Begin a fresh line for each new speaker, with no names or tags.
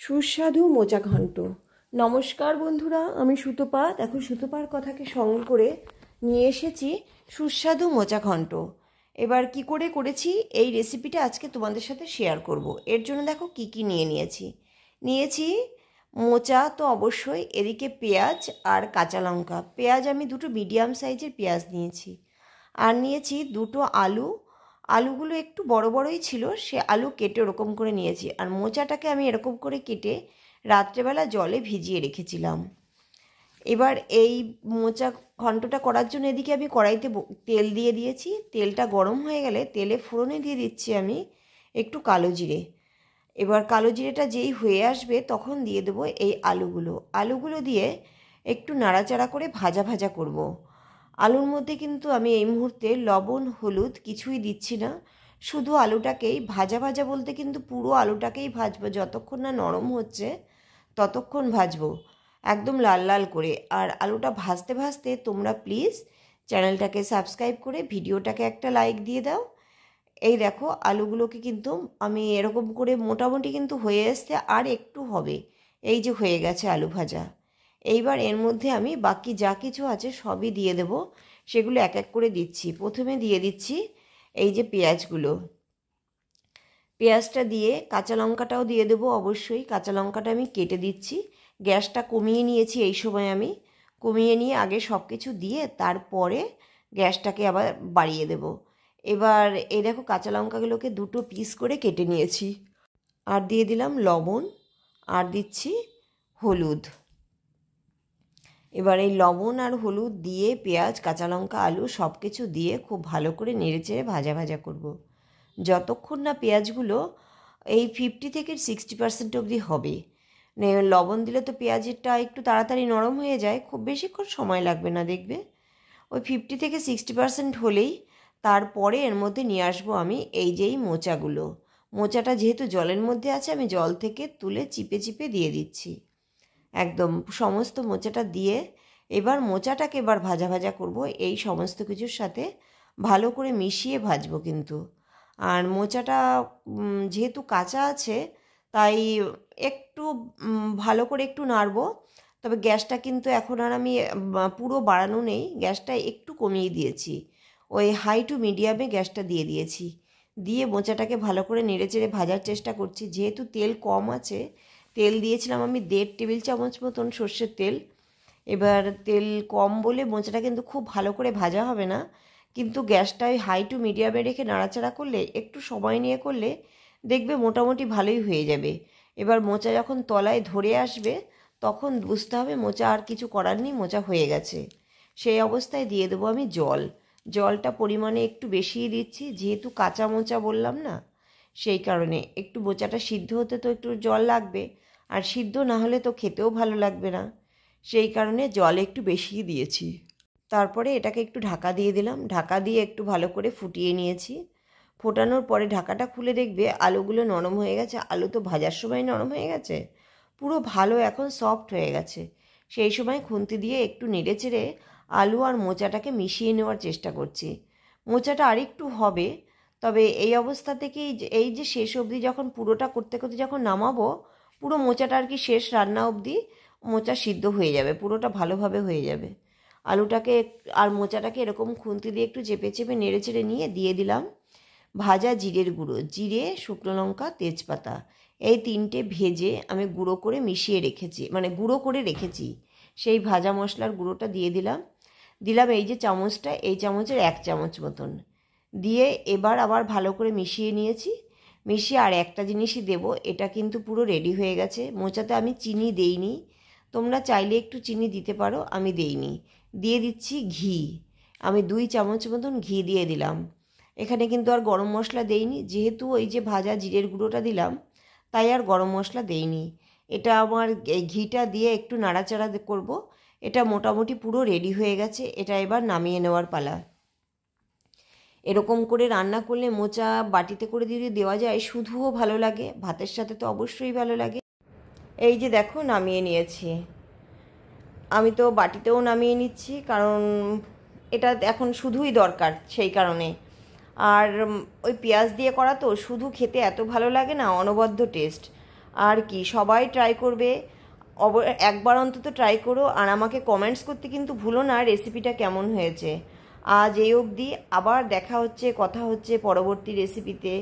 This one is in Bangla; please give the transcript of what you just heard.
সুস্বাদু মোচা ঘন্ট। নমস্কার বন্ধুরা, আমি সুতপা। দেখো, সুতপার কথাকে সঙ্গে করে নিয়ে এসেছি সুস্বাদু মোচা ঘন্ট। এবার কি করে করেছি এই রেসিপিটা আজকে তোমাদের সাথে শেয়ার করব। এর জন্য দেখো কি কি নিয়েছি মোচা তো অবশ্যই, এদিকে পেঁয়াজ আর কাঁচা লঙ্কা। পেঁয়াজ আমি দুটো মিডিয়াম সাইজের পেঁয়াজ নিয়েছি, আর নিয়েছি দুটো আলু। আলুগুলো একটু বড় বড়ই ছিল, সে আলু কেটে ওরকম করে নিয়েছি। আর মোচাটাকে আমি এরকম করে কেটে রাত্রেবেলা জলে ভিজিয়ে রেখেছিলাম। এবার এই মোচা ঘন্টটা করার জন্য এদিকে আমি কড়াইতে তেল দিয়ে দিয়েছি। তেলটা গরম হয়ে গেলে তেলে ফোড়নে দিয়ে দিচ্ছি আমি একটু কালো জিরে। এবার কালো জিরেটা যেই হয়ে আসবে তখন দিয়ে দেবো এই আলুগুলো দিয়ে একটু নাড়াচাড়া করে ভাজা ভাজা করব। আলুর মধ্যে কিন্তু আমি এই মুহূর্তে লবণ হলুদ কিছুই দিচ্ছি না, শুধু আলুটাকেই ভাজা ভাজা বলতে কিন্তু পুরো আলুটাকেই ভাজবো, যতক্ষণ না নরম হচ্ছে ততক্ষণ ভাজবো একদম লাল লাল করে। আর আলুটা ভাজতে ভাজতে তোমরা প্লিজ চ্যানেলটাকে সাবস্ক্রাইব করে ভিডিওটাকে একটা লাইক দিয়ে দাও। এই দেখো, আলুগুলোকে কিন্তু আমি এরকম করে মোটামুটি কিন্তু হয়ে আসছে, আর একটু হবে। এই যে হয়ে গেছে আলু ভাজা। এইবার এর মধ্যে আমি বাকি যা কিছু আছে সবই দিয়ে দেব। সেগুলো এক এক করে দিচ্ছি। প্রথমে দিয়ে দিচ্ছি এই যে পেঁয়াজটা দিয়ে কাঁচা লঙ্কাটাও দিয়ে দেবো অবশ্যই। কাঁচা লঙ্কাটা আমি কেটে দিচ্ছি। গ্যাসটা কমিয়ে নিয়েছি, এই সময় আমি কমিয়ে নিয়ে আগে সব কিছু দিয়ে তারপরে গ্যাসটাকে আবার বাড়িয়ে দেব। এবার এই দেখো, কাঁচা লঙ্কাগুলোকে দুটো পিস করে কেটে নিয়েছি, আর দিয়ে দিলাম লবণ, আর দিচ্ছি হলুদ। এবার এই লবণ আর হলুদ দিয়ে পেঁয়াজ কাঁচা লঙ্কা আলু সব কিছু দিয়ে খুব ভালো করে নেড়েচেড়ে ভাজা ভাজা করব। যতক্ষণ না পেঁয়াজগুলো এই 50-60% অবধি হবে। লবণ দিলে তো পেঁয়াজেরটা একটু তাড়াতাড়ি নরম হয়ে যায়, খুব বেশিক্ষণ সময় লাগবে না, দেখবে ওই 50-60% হলেই তারপরে এর মধ্যে নিয়ে আসবো আমি এই যেই মোচাটা যেহেতু জলের মধ্যে আছে, আমি জল থেকে তুলে চিপে চিপে দিয়ে দিচ্ছি একদম সমস্ত মোচাটা দিয়ে। এবার মোচাটাকে ভাজা ভাজা করব এই সমস্ত কিছুর সাথে, ভালো করে মিশিয়ে ভাজবো কিন্তু। আর মোচাটা যেহেতু কাঁচা আছে তাই একটু ভালো করে একটু নাড়বো। তবে গ্যাসটা কিন্তু এখন আর আমি পুরো বাড়ানো নেই, গ্যাসটা একটু কমিয়ে দিয়েছি। ওই হাই টু মিডিয়ামে গ্যাসটা দিয়ে দিয়েছি। দিয়ে মোচাটাকে ভালো করে নেড়েচেড়ে ভাজার চেষ্টা করছি। যেহেতু তেল কম আছে, তেল দিয়েছিলাম আমি 1.5 টেবিল চামচ মতন সর্ষের তেল। এবার তেল কম বলে মোচাটা কিন্তু খুব ভালো করে ভাজা হবে না, কিন্তু গ্যাসটা ওই হাই টু মিডিয়ামে রেখে নাড়াচাড়া করলে, একটু সময় নিয়ে করলে দেখবে মোটামুটি ভালোই হয়ে যাবে। এবার মোচা যখন তলায় ধরে আসবে তখন বুঝতে হবে মোচা আর কিছু করার নেই, মোচা হয়ে গেছে। সেই অবস্থায় দিয়ে দেবো আমি জলটা পরিমাণে একটু বেশিই দিচ্ছি, যেহেতু কাঁচা মোচা বললাম না, সেই কারণে একটু মোচাটা সিদ্ধ হতে তো একটু জল লাগবে, আর সিদ্ধ না হলে তো খেতেও ভালো লাগবে না, সেই কারণে জল একটু বেশিই দিয়েছি। তারপরে এটাকে একটু ঢাকা দিয়ে দিলাম, ঢাকা দিয়ে একটু ভালো করে ফুটিয়ে নিয়েছি। ফোটানোর পরে ঢাকাটা খুলে দেখবে আলুগুলো নরম হয়ে গেছে। আলু তো ভাজার সময় নরম হয়ে গেছে, পুরো ভালো এখন সফট হয়ে গেছে। সেই সময় খুন্তি দিয়ে একটু নেড়েচেড়ে আলু আর মোচাটাকে মিশিয়ে নেওয়ার চেষ্টা করছি। মোচাটা আরেকটু হবে, তবে এই অবস্থা থেকেই এই যে শেষ অবধি যখন পুরোটা করতে করতে যখন নামাবো, পুরো মোচাটা আর কি শেষ রান্না অবধি মোচা সিদ্ধ হয়ে যাবে, পুরোটা ভালোভাবে হয়ে যাবে। আলুটাকে আর মোচাটাকে এরকম খুন্তি দিয়ে একটু চেপে চেপে নেড়েচেড়ে নিয়ে দিয়ে দিলাম ভাজা জিরের গুঁড়ো। জিরে, শুকনো লঙ্কা, তেজপাতা, এই 3টে ভেজে আমি গুঁড়ো করে মিশিয়ে রেখেছি, মানে গুঁড়ো করে রেখেছি। সেই ভাজা মশলার গুঁড়োটা দিয়ে দিলাম এই যে চামচটা, এই চামচের 1 চামচ মতন দিয়ে এবার আবার ভালো করে মিশিয়ে নিয়েছি। মিশিয়ে আর একটা জিনিসই দেব, এটা কিন্তু পুরো রেডি হয়ে গেছে। মোচাতে আমি চিনি দেইনি, তোমরা চাইলে একটু চিনি দিতে পারো, আমি দেইনি। দিয়ে দিচ্ছি ঘি, আমি 2 চামচ মতন ঘি দিয়ে দিলাম। এখানে কিন্তু আর গরম মশলা দেইনি, যেহেতু ওই যে ভাজা জিরের গুঁড়োটা দিলাম তাই আর গরম মশলা দেইনি। এটা আমার এই ঘিটা দিয়ে একটু নাড়াচাড়া করব। এটা মোটামুটি পুরো রেডি হয়ে গেছে, এটা এবার নামিয়ে নেওয়ার পালা। এরকম করে রান্না করলে মোচা বাটিতে করে দিয়ে দেওয়া যায়, শুধুও ভালো লাগে, ভাতের সাথে তো অবশ্যই ভালো লাগে। এই যে দেখো, নামিয়ে নিয়েছি। আমি তো বাটিতেও নামিয়ে নিচ্ছি, কারণ এটা এখন শুধুই দরকার সেই কারণে। আর ওই পেঁয়াজ দিয়ে করা তো শুধু খেতে এত ভালো লাগে না, অনবদ্য টেস্ট। আর কি, সবাই ট্রাই করবে, একবার অন্তত ট্রাই করো, আর আমাকে কমেন্টস করতে কিন্তু ভুলো না রেসিপিটা কেমন হয়েছে। আজ এই অবধি, আবার দেখা হচ্ছে, কথা হচ্ছে পরবর্তী রেসিপিতে।